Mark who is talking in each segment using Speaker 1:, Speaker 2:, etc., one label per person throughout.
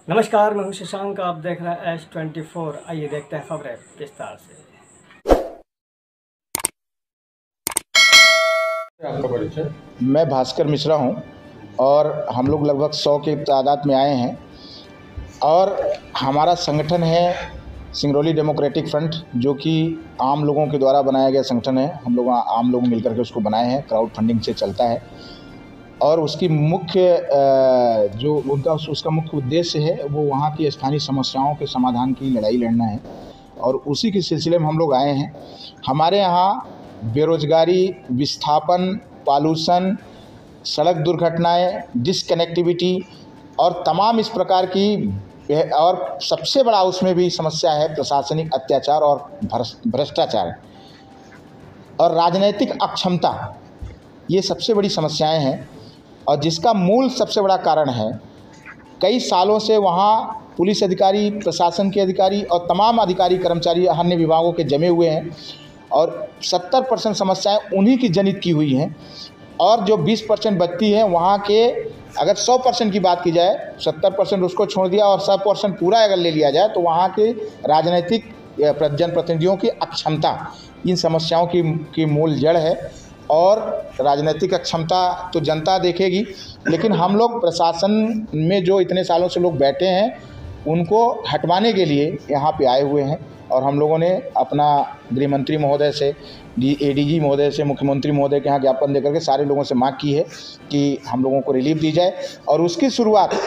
Speaker 1: नमस्कार, मैं हूं शशांक। आप देख रहे हैं S24। आइए देखते हैं खबरें विस्तार से।
Speaker 2: आपका परिचय?
Speaker 3: मैं भास्कर मिश्रा हूं और हम लोग लगभग 100 की तादाद में आए हैं और हमारा संगठन है सिंगरौली डेमोक्रेटिक फ्रंट, जो कि आम लोगों के द्वारा बनाया गया संगठन है। हम लोग आम लोग मिलकर के उसको बनाए हैं, क्राउड फंडिंग से चलता है और उसकी मुख्य जो उसका मुख्य उद्देश्य है वो वहाँ की स्थानीय समस्याओं के समाधान की लड़ाई लड़ना है और उसी के सिलसिले में हम लोग आए हैं। हमारे यहाँ बेरोजगारी, विस्थापन, पॉल्यूशन, सड़क दुर्घटनाएं, डिसकनेक्टिविटी और तमाम इस प्रकार की, और सबसे बड़ा उसमें भी समस्या है प्रशासनिक अत्याचार और भ्रष्टाचार और राजनीतिक अक्षमता। ये सबसे बड़ी समस्याएं हैं और जिसका मूल सबसे बड़ा कारण है, कई सालों से वहाँ पुलिस अधिकारी, प्रशासन के अधिकारी और तमाम अधिकारी कर्मचारी अन्य विभागों के जमे हुए हैं और 70% समस्याएं उन्हीं की जनित की हुई हैं और जो 20% बचती है वहाँ के, अगर 100% की बात की जाए, 70% उसको छोड़ दिया और 100% पूरा अगर ले लिया जाए तो वहाँ के राजनीतिक जनप्रतिनिधियों की अक्षमता इन समस्याओं की मूल जड़ है। और राजनीतिक अक्षमता तो जनता देखेगी, लेकिन हम लोग प्रशासन में जो इतने सालों से लोग बैठे हैं उनको हटवाने के लिए यहाँ पे आए हुए हैं और हम लोगों ने अपना गृह मंत्री महोदय से, ADG महोदय से, मुख्यमंत्री महोदय के यहाँ ज्ञापन देकर के सारे लोगों से मांग की है कि हम लोगों को रिलीफ दी जाए और उसकी शुरुआत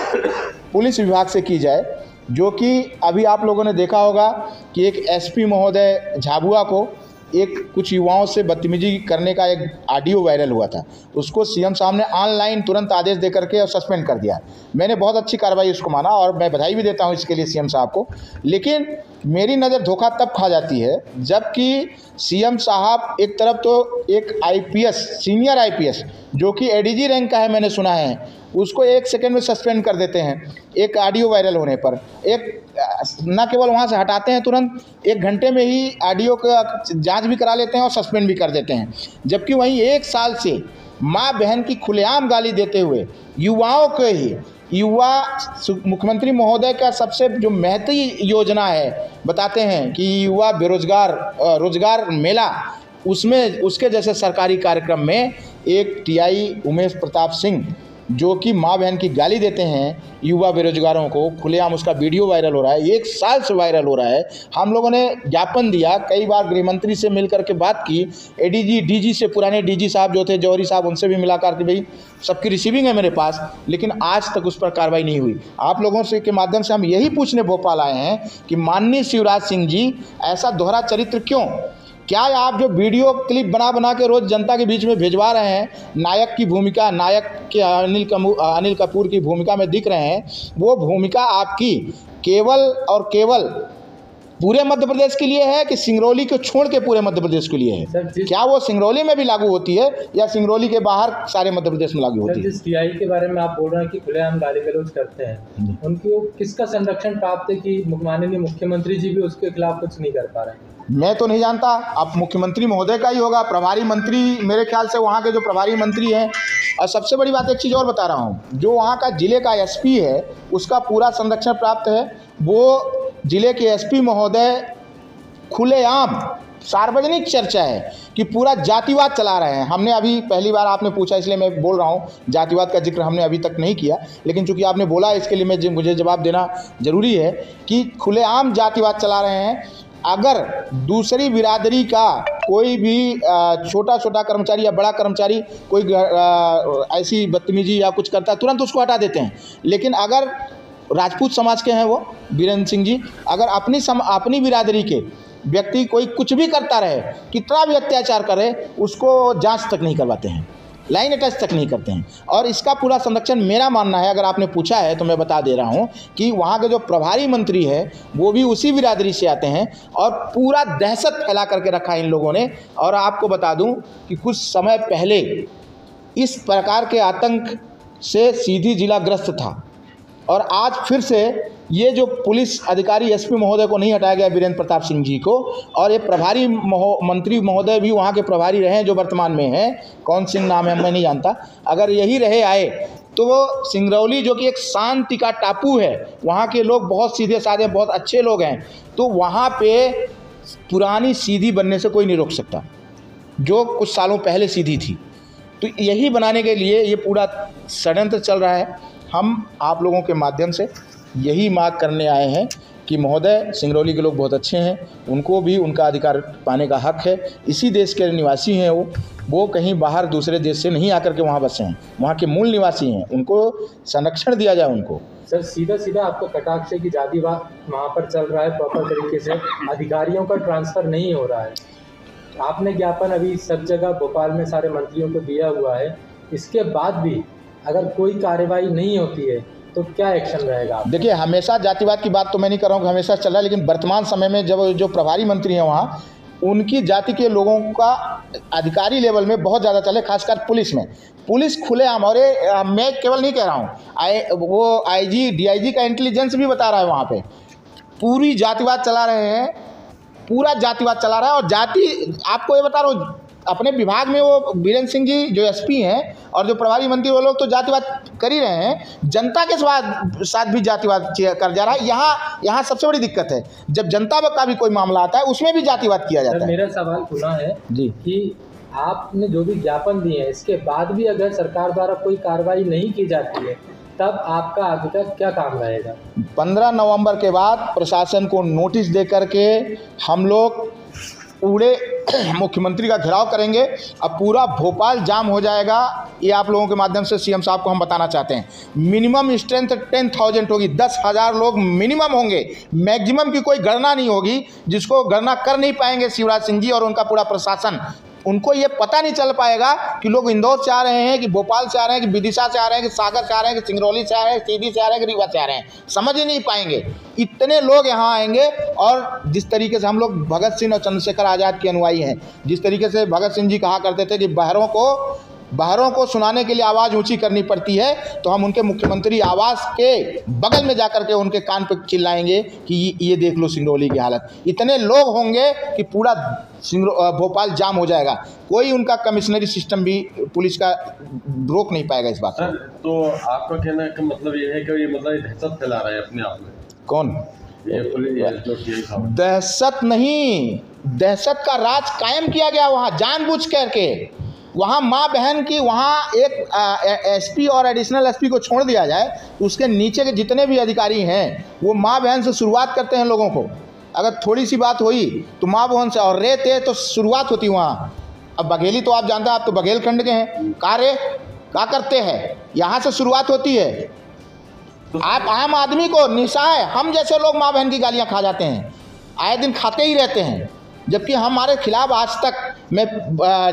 Speaker 3: पुलिस विभाग से की जाए। जो कि अभी आप लोगों ने देखा होगा कि एक SP महोदय झाबुआ को एक कुछ युवाओं से बदतमीजी करने का एक ऑडियो वायरल हुआ था, उसको CM साहब ने ऑनलाइन तुरंत आदेश दे करके और सस्पेंड कर दिया। मैंने बहुत अच्छी कार्रवाई उसको माना और मैं बधाई भी देता हूं इसके लिए CM साहब को। लेकिन मेरी नज़र धोखा तब खा जाती है जबकि CM साहब एक तरफ तो एक IPS, सीनियर IPS जो कि ADG रैंक का है, मैंने सुना है, उसको 1 सेकंड में सस्पेंड कर देते हैं एक ऑडियो वायरल होने पर। एक न केवल वहाँ से हटाते हैं तुरंत, 1 घंटे में ही ऑडियो का जांच भी करा लेते हैं और सस्पेंड भी कर देते हैं। जबकि वहीं 1 साल से माँ बहन की खुलेआम गाली देते हुए युवाओं के ही, युवा मुख्यमंत्री महोदय का सबसे जो महत्वपूर्ण योजना है, बताते हैं कि युवा बेरोजगार रोजगार मेला, उसमें उसके जैसे सरकारी कार्यक्रम में एक TI उमेश प्रताप सिंह जो कि माँ बहन की गाली देते हैं युवा बेरोजगारों को, खुलेआम उसका वीडियो वायरल हो रहा है, 1 साल से वायरल हो रहा है। हम लोगों ने ज्ञापन दिया, कई बार गृह मंत्री से मिल करके बात की, ADG DG से, पुराने DG साहब जो थे जौहरी साहब, उनसे भी मिला करके भाई सबकी रिसीविंग है मेरे पास, लेकिन आज तक उस पर कार्रवाई नहीं हुई। आप लोगों से के माध्यम से हम यही पूछने भोपाल आए हैं कि माननीय शिवराज सिंह जी, ऐसा दोहरा चरित्र क्यों? क्या आप जो वीडियो क्लिप बना के रोज़ जनता के बीच में भिजवा रहे हैं, नायक की भूमिका, नायक के अनिल कपूर की भूमिका में दिख रहे हैं, वो भूमिका आपकी केवल और केवल पूरे मध्य प्रदेश के लिए है कि सिंगरौली को छोड़ के पूरे मध्य प्रदेश के लिए है? क्या वो सिंगरौली में भी लागू होती है या सिंगरौली के बाहर सारे मध्य प्रदेश में लागू होती है?
Speaker 2: जिस TI के बारे में आप बोल रहे हैं कि खुलेआम गाली गलौज करते हैं, उनको किसका संरक्षण प्राप्त है कि माननीय मुख्यमंत्री जी भी उसके खिलाफ कुछ नहीं कर पा रहे हैं?
Speaker 3: मैं तो नहीं जानता, अब मुख्यमंत्री महोदय का ही होगा, प्रभारी मंत्री, मेरे ख्याल से वहाँ के जो प्रभारी मंत्री हैं। और सबसे बड़ी बात, एक चीज़ और बता रहा हूँ, जो वहाँ का जिले का SP है उसका पूरा संरक्षण प्राप्त है। वो जिले के SP महोदय खुलेआम सार्वजनिक चर्चा है कि पूरा जातिवाद चला रहे हैं। हमने अभी पहली बार, आपने पूछा इसलिए मैं बोल रहा हूँ, जातिवाद का जिक्र हमने अभी तक नहीं किया, लेकिन चूंकि आपने बोला इसके लिए मुझे जवाब देना जरूरी है कि खुलेआम जातिवाद चला रहे हैं। अगर दूसरी बिरादरी का कोई भी छोटा कर्मचारी या बड़ा कर्मचारी कोई ऐसी बदतमीजी या कुछ करता है, तुरंत उसको हटा देते हैं। लेकिन अगर राजपूत समाज के हैं वो वीरेंद्र सिंह जी, अगर अपनी बिरादरी के व्यक्ति कोई कुछ भी करता रहे, कितना भी अत्याचार करे, उसको जांच तक नहीं करवाते हैं, लाइन अटैच तक नहीं करते हैं। और इसका पूरा संरक्षण, मेरा मानना है, अगर आपने पूछा है तो मैं बता दे रहा हूं कि वहाँ के जो प्रभारी मंत्री है वो भी उसी बिरादरी से आते हैं और पूरा दहशत फैला करके रखा है इन लोगों ने। और आपको बता दूं कि कुछ समय पहले इस प्रकार के आतंक से सीधी जिला ग्रस्त था और आज फिर से ये जो पुलिस अधिकारी SP महोदय को नहीं हटाया गया, वीरेंद्र प्रताप सिंह जी को, और ये प्रभारी मंत्री महोदय भी वहाँ के प्रभारी रहे हैं जो वर्तमान में हैं, कौन सिंह नाम है मैं नहीं जानता, अगर यही रहे आए तो वो सिंगरौली जो कि एक शांति का टापू है, वहाँ के लोग बहुत सीधे साधे बहुत अच्छे लोग हैं, तो वहाँ पे पुरानी सीधी बनने से कोई नहीं रोक सकता, जो कुछ सालों पहले सीधी थी। तो यही बनाने के लिए ये पूरा षड्यंत्र चल रहा है। हम आप लोगों के माध्यम से यही मांग करने आए हैं कि महोदय, सिंगरौली के लोग बहुत अच्छे हैं, उनको भी उनका अधिकार पाने का हक है। इसी देश के निवासी हैं वो कहीं बाहर दूसरे देश से नहीं आकर के वहाँ बसे हैं, वहाँ के मूल निवासी हैं, उनको संरक्षण दिया जाए उनको।
Speaker 2: सर सीधा आपका कटाक्ष है कि जातिवाद वहाँ पर चल रहा है प्रॉपर तरीके से, अधिकारियों का ट्रांसफ़र नहीं हो रहा है। आपने ज्ञापन अभी सब जगह भोपाल में सारे मंत्रियों को दिया हुआ है, इसके बाद भी अगर कोई कार्रवाई नहीं होती है तो क्या एक्शन रहेगा?
Speaker 3: देखिए, हमेशा जातिवाद की बात तो मैं नहीं कर रहा हूँ कि हमेशा चल रहा है, लेकिन वर्तमान समय में जब जो प्रभारी मंत्री हैं वहाँ, उनकी जाति के लोगों का अधिकारी लेवल में बहुत ज़्यादा चले, खासकर पुलिस में। पुलिस खुलेआम, और मैं केवल नहीं कह रहा हूँ, वो IG DIG का इंटेलिजेंस भी बता रहा है वहाँ पे पूरी जातिवाद चला रहे हैं, पूरा जातिवाद चला रहा है। और जाति, आपको ये बता रहा हूँ, अपने विभाग में वो बीरेंद्र सिंह जी जो SP हैं और जो प्रभारी मंत्री, वो लोग तो जातिवाद कर ही रहे हैं, जनता के साथ भी जातिवाद कर जा रहा है। यहाँ सबसे बड़ी दिक्कत है, जब जनता का भी कोई मामला आता है उसमें भी जातिवाद किया जाता है।
Speaker 2: मेरा सवाल खुला है जी कि आपने जो भी ज्ञापन दिए हैं, इसके बाद भी अगर सरकार द्वारा कोई कार्रवाई नहीं की जाती है, तब आपका आगे का क्या काम रहेगा? 15
Speaker 3: नवंबर के बाद प्रशासन को नोटिस दे करके हम लोग पूरे मुख्यमंत्री का घेराव करेंगे। अब पूरा भोपाल जाम हो जाएगा। ये आप लोगों के माध्यम से CM साहब को हम बताना चाहते हैं। मिनिमम स्ट्रेंथ 10,000 होगी, 10,000 लोग मिनिमम होंगे, मैक्सिमम की कोई गणना नहीं होगी, जिसको गणना कर नहीं पाएंगे शिवराज सिंह जी और उनका पूरा प्रशासन। उनको ये पता नहीं चल पाएगा कि लोग इंदौर से आ रहे हैं, कि भोपाल से आ रहे हैं, कि विदिशा से आ रहे हैं, कि सागर से आ रहे हैं, कि सिंगरौली से आ रहे हैं, सीधी से आ रहे हैं, कि रीवा से आ रहे हैं, समझ ही नहीं पाएंगे। इतने लोग यहाँ आएंगे। और जिस तरीके से हम लोग भगत सिंह और चंद्रशेखर आज़ाद के अनुयायी हैं, जिस तरीके से भगत सिंह जी कहा करते थे कि बहरों को सुनाने के लिए आवाज़ ऊंची करनी पड़ती है, तो हम उनके मुख्यमंत्री आवास के बगल में जाकर के उनके कान पे चिल्लाएंगे कि ये देख लो सिंगरौली की हालत। इतने लोग होंगे कि पूरा भोपाल जाम हो जाएगा। कोई उनका कमिश्नरी सिस्टम भी पुलिस का रोक नहीं पाएगा इस बात को।
Speaker 4: तो आपका कहना का मतलब ये है कि ये मतलब दहशत फैला रहा है अपने आप में?
Speaker 3: कौन?
Speaker 4: ये पुलिस।
Speaker 3: दहशत नहीं, दहशत का राज कायम किया गया वहाँ जानबूझ करके। वहाँ माँ बहन की, वहाँ एक SP और एडिशनल SP को छोड़ दिया जाए, उसके नीचे के जितने भी अधिकारी हैं वो माँ बहन से शुरुआत करते हैं लोगों को। अगर थोड़ी सी बात हुई तो माँ बहन से, और रे तो शुरुआत होती वहाँ। अब बघेली तो आप जानते हैं, आप तो बघेलखंड के हैं, क्या करते हैं, यहाँ से शुरुआत होती है। आप आम आदमी को निशाए, हम जैसे लोग माँ बहन की गालियाँ खा जाते हैं, आए दिन खाते ही रहते हैं। जबकि हमारे खिलाफ आज तक, मैं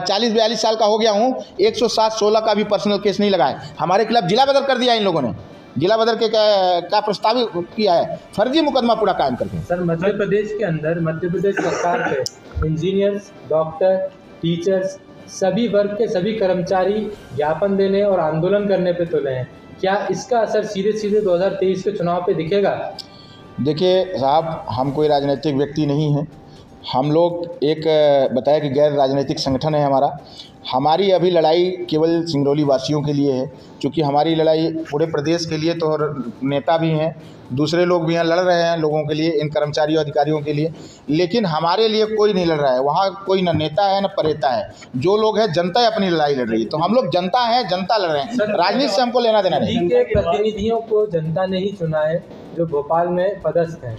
Speaker 3: 40-42 साल का हो गया हूँ, 107-16 का भी पर्सनल केस नहीं लगा है। हमारे खिलाफ जिला बदल कर दिया इन लोगों ने, जिला बदल के का प्रस्तावित किया है, फर्जी मुकदमा पूरा कायम करके।
Speaker 2: सर, मध्य प्रदेश के अंदर मध्य प्रदेश सरकार के इंजीनियर्स, डॉक्टर, टीचर्स, सभी वर्ग के सभी कर्मचारी ज्ञापन देने और आंदोलन करने पे तुले हैं। क्या इसका असर सीधे 2023 के चुनाव पे दिखेगा?
Speaker 3: देखिए साहब, हम कोई राजनीतिक व्यक्ति नहीं हैं। हम लोग एक बताया कि गैर राजनीतिक संगठन है हमारा। हमारी अभी लड़ाई केवल सिंगरौली वासियों के लिए है, क्योंकि हमारी लड़ाई पूरे प्रदेश के लिए तो नेता भी हैं, दूसरे लोग भी यहाँ लड़ रहे हैं लोगों के लिए, इन कर्मचारियों अधिकारियों के लिए, लेकिन हमारे लिए कोई नहीं लड़ रहा है। वहाँ कोई न नेता है न प्रेता है, जो लोग हैं जनता अपनी लड़ाई लड़ रही है। तो हम लोग जनता हैं, जनता लड़ रहे हैं, राजनीति से हमको लेना देना नहीं।
Speaker 2: प्रतिनिधियों को जनता ने ही चुना है जो भोपाल में पदस्थ हैं,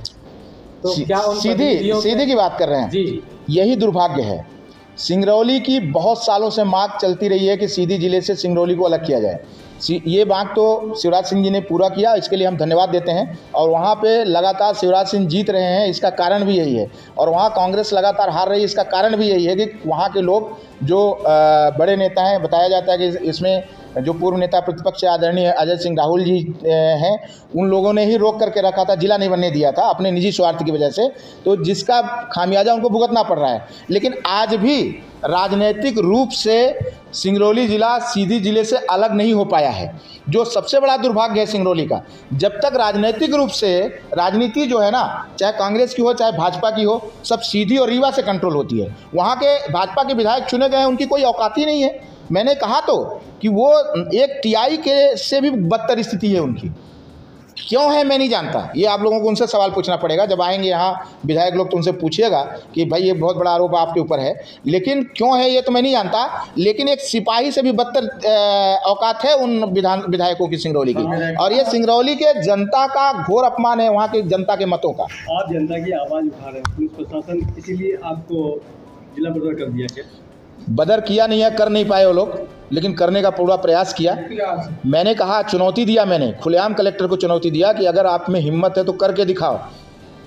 Speaker 2: तो क्या
Speaker 3: सीधी की बात कर रहे हैं जी? यही दुर्भाग्य है। सिंगरौली की बहुत सालों से मांग चलती रही है कि सीधी जिले से सिंगरौली को अलग किया जाए। ये मांग तो शिवराज सिंह जी ने पूरा किया, इसके लिए हम धन्यवाद देते हैं। और वहाँ पे लगातार शिवराज सिंह जीत रहे हैं, इसका कारण भी यही है। और वहाँ कांग्रेस लगातार हार रही है, इसका कारण भी यही है कि वहाँ के लोग जो बड़े नेता हैं, बताया जाता है कि इसमें जो पूर्व नेता प्रतिपक्ष आदरणीय अजय सिंह राहुल जी हैं, उन लोगों ने ही रोक करके रखा था, जिला नहीं बनने दिया था अपने निजी स्वार्थ की वजह से, तो जिसका खामियाजा उनको भुगतना पड़ रहा है। लेकिन आज भी राजनीतिक रूप से सिंगरौली जिला सीधी जिले से अलग नहीं हो पाया है, जो सबसे बड़ा दुर्भाग्य है सिंगरौली का। जब तक राजनीतिक रूप से राजनीति जो है ना, चाहे कांग्रेस की हो चाहे भाजपा की हो, सब सीधी और रीवा से कंट्रोल होती है। वहाँ के भाजपा के विधायक चुने गए हैं, उनकी कोई औकात ही नहीं है। मैंने कहा तो कि वो एक टीआई के से भी बदतर स्थिति है उनकी। क्यों है मैं नहीं जानता, ये आप लोगों को उनसे सवाल पूछना पड़ेगा। जब आएंगे यहाँ विधायक लोग तो उनसे पूछिएगा कि भाई ये बहुत बड़ा आरोप आपके ऊपर है, लेकिन क्यों है ये तो मैं नहीं जानता। लेकिन एक सिपाही से भी बदतर औकात है उन विधायकों की सिंगरौली की, और ये सिंगरौली के जनता का घोर अपमान है, वहाँ की जनता के मतों का।
Speaker 1: आप जनता की आवाज़ उठा रहे हैं, पुलिस प्रशासन इसीलिए आपको जिला बदर कर दिया क्या?
Speaker 3: बदर किया नहीं है, कर नहीं पाए वो लोग, लेकिन करने का पूरा प्रयास किया। मैंने कहा, चुनौती दिया, मैंने खुलेआम कलेक्टर को चुनौती दिया कि अगर आप में हिम्मत है तो करके दिखाओ।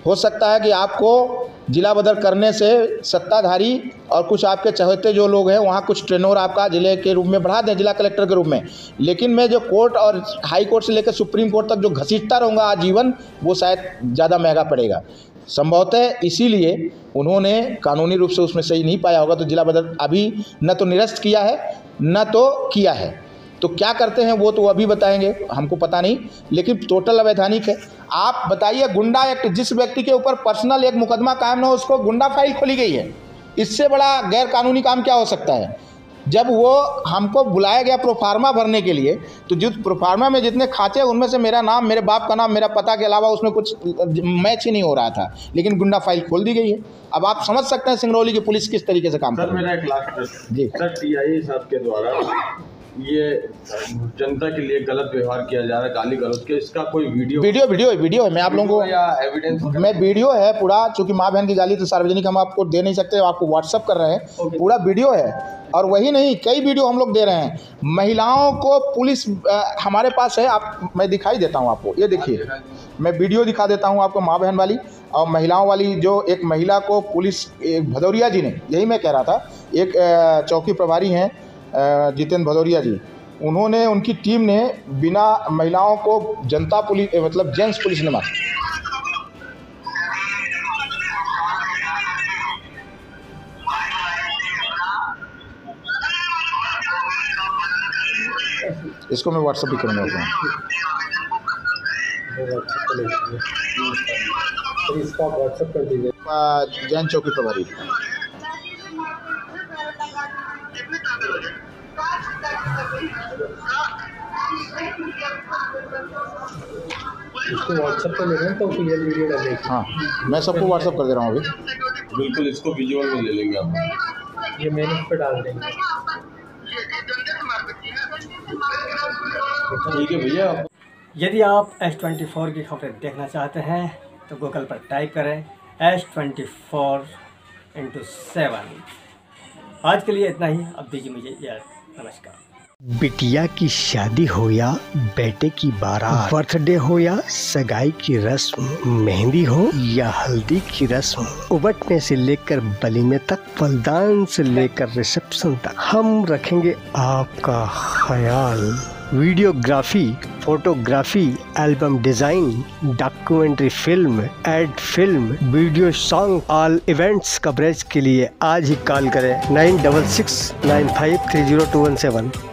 Speaker 3: हो सकता है कि आपको जिला बदर करने से सत्ताधारी और कुछ आपके चहेते जो लोग हैं वहाँ कुछ टेनोर आपका जिले के रूप में बढ़ा दें, जिला कलेक्टर के रूप में। लेकिन मैं जो कोर्ट और हाई कोर्ट से लेकर सुप्रीम कोर्ट तक जो घसीटता रहूँगा आजीवन, वो शायद ज़्यादा महंगा पड़ेगा। संभवतः इसीलिए उन्होंने कानूनी रूप से उसमें सही नहीं पाया होगा, तो जिला बदर अभी न तो निरस्त किया है न तो किया है। तो क्या करते हैं वो तो अभी बताएंगे, हमको पता नहीं, लेकिन टोटल अवैधानिक है। आप बताइए, गुंडा एक्ट, जिस व्यक्ति के ऊपर पर्सनल एक मुकदमा कायम न हो उसको गुंडा फाइल खोली गई है, इससे बड़ा गैर कानूनी काम क्या हो सकता है। जब वो हमको बुलाया गया प्रोफार्मा भरने के लिए, तो जिस प्रोफार्मा में जितने खाते उनमें से मेरा नाम, मेरे बाप का नाम, मेरा पता के अलावा उसमें कुछ मैच ही नहीं हो रहा था, लेकिन गुंडा फाइल खोल दी गई है। अब आप समझ सकते हैं सिंगरौली की पुलिस किस तरीके से काम कर रही है।
Speaker 4: सर, मेरा एक लास्ट प्रश्न
Speaker 3: जी
Speaker 4: सर, टीआई साहब के द्वारा ये जनता के लिए गलत व्यवहार किया जा रहा है, गाली गलौज के, इसका कोई वीडियो है। मैं आप लोगों को या एविडेंस
Speaker 3: मैं वीडियो है पूरा, चूंकि माँ बहन की गाली तो सार्वजनिक हम आपको दे नहीं सकते, आपको व्हाट्सअप कर रहे हैं, पूरा वीडियो है। और वही नहीं, कई वीडियो हम लोग दे रहे हैं। महिलाओं को पुलिस हमारे पास है, आप मैं दिखाई देता हूँ आपको, ये देखिए, मैं वीडियो दिखा देता हूँ आपको, माँ बहन वाली और महिलाओं वाली। जो एक महिला को पुलिस, एक भदौरिया जी ने, यही मैं कह रहा था, एक चौकी प्रभारी हैं जितेंद्र भदौरिया जी, उन्होंने, उनकी टीम ने बिना महिलाओं को जनता पुलिस, मतलब जेंट्स पुलिस ने मारा। इसको मैं व्हाट्सएप भी करूँगा
Speaker 2: इसका व्हाट्सएप कर दीजिए।
Speaker 3: जैन चौकी प्रभारी।
Speaker 2: इसको व्हाट्सएप पे ले लें तो क्लियर वीडियो डालेंगे।
Speaker 3: हाँ, मैं सबको व्हाट्सएप कर दे रहा हूँ अभी।
Speaker 4: बिल्कुल, इसको विजुअल में ले लेंगे आप,
Speaker 2: ये मैंने इस पर डाल देंगे।
Speaker 4: ठीक है भैया।
Speaker 1: यदि आप S24 की खबरें देखना चाहते हैं तो गूगल पर टाइप करें S24x7। आज के लिए इतना ही, अब दीजिए मुझे इजाज़त। नमस्कार।
Speaker 5: बिटिया की शादी हो या बेटे की बारात, बर्थडे हो या सगाई की रस्म, मेहंदी हो या हल्दी की रस्म, उबटने से लेकर वलीमे तक, फलदान से लेकर रिसेप्शन तक, हम रखेंगे आपका ख्याल। Videography, photography, album design, documentary film, ad film, video song, all events coverage के लिए आज ही कॉल करें 9669530217।